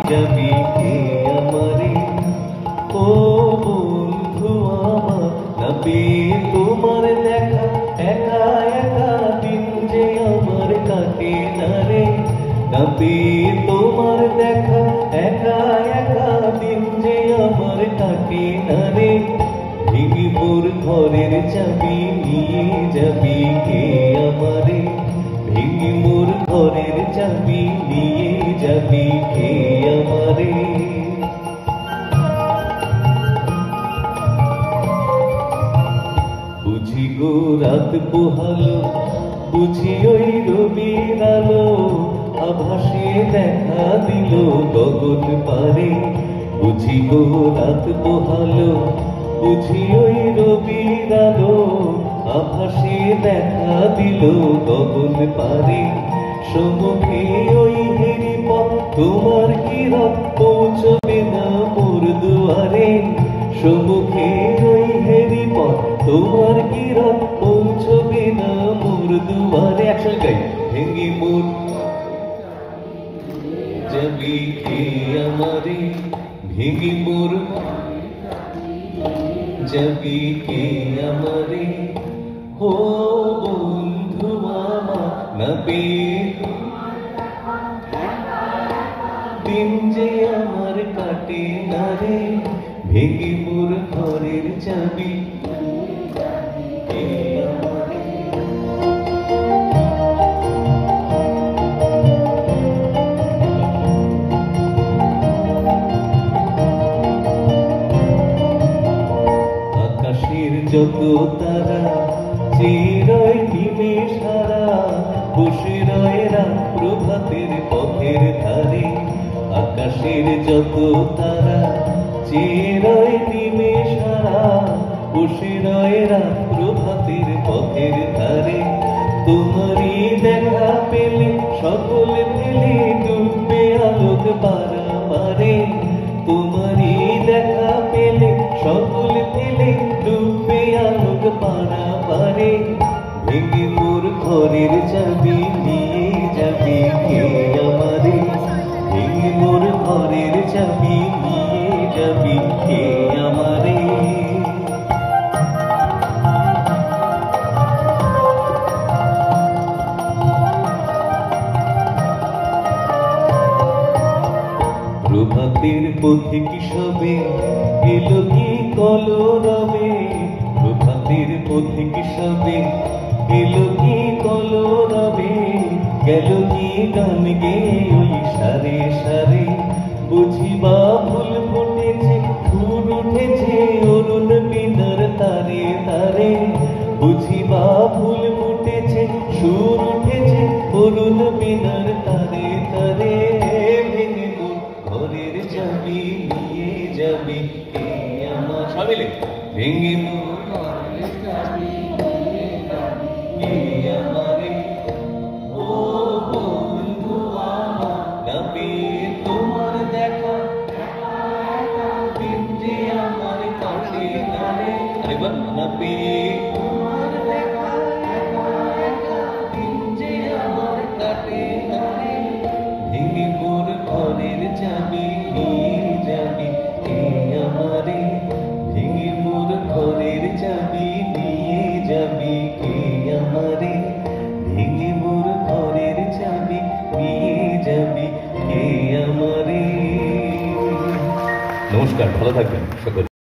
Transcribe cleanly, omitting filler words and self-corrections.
যাবি কে আমারে ও বন্ধু আমার না পেয়ে তোমার দেখা একা একা দিন যে আমার কাটে না রে না পেয়ে তোমার দেখা একা একা দিন যে আমার কাটে না রে ভেঙে মোর ঘরের চাবি নিয়ে যাবি কে আমারে ভেঙে মোর ঘরের চাবি নিয়ে যাবি কে আমারে বুঝি গো রাত পোহালো বুঝি ওই রবির আলো আভাসে দেখা দিল গগন পারে বুঝি গো রাত পোহালো বুঝি ওই রবির আলো আভাসে দেখা দিল গগন পারে সম্মুখে ওই হেরি পথ তোমার কিরণ পৌঁছবে না মোর দুয়ারে সম্মুখে ওই হেরি পথ তোমার কিরণ পৌঁছবে না মোর দুয়ারে একসঙ্গে গাই ভেঙে মোর যাবি কে আমারে ভেঙে মোর যাবি কে আমারে ও বন্ধু আমার না পেয়ে দিন যে আমার কাটে না রে ভেঙে মোর ঘরের চাবি কে আমারে আকাশের যত তারা চিরই নিমেষ হারা বসে রয় রাত প্রভাতের পথের ধারে আকাশের যত তারা চিরই নিমেষ হারা বসে রয় রাত প্রভাতের পথের ধারে তোমারই দেখা পেলে সকল ফেলে ডুববে আলোক পারাবারে তোমারই দেখা পেলে সকল ফেলে ডুববে আলোক পারাবারে ভেঙে মোর ঘরের চাবি নিয়ে যাবি কে আমারে ভেঙে মোর ঘরের চাবি নিয়ে যাবি কে আমারে প্রভাতের পথিক সবে এলো কি কলরবে প্রভাতের পথিক সবে এলো কি কলরবে গেল কি গান গে ওই সারে সারে বুঝিবা ফুল ফুটেছে ফুল উঠেছে অরুণ বিনার তারে তারে বুঝিবা ফুল ফুটেছে সুর উঠেছে অরুণ বিনার তারে তারে ভেঙে মোর ঘরের চাবি নিয়ে যাবি কে আমার সবাই ভেঙে মোর ঘরের চাবি নিয়ে যাবি কে আমারে ও বন্ধু আমার না পেয়ে তোমার দেখা দিন যে আমার কাছে না রে আরেকবার না পেয়ে তোমার দেখা দিন যে আমার কাটে না রে ভেঙে মোর ঘরের চাবি নিয়ে যাবি কে আমারে ভেঙে মোর ঘরের চাবি নিয়ে যাবি কে আমারে ভেঙে মোর ঘরের চাবি নিয়ে যাবি কে আমারে নমস্কার ভালো থাকবেন সকলে।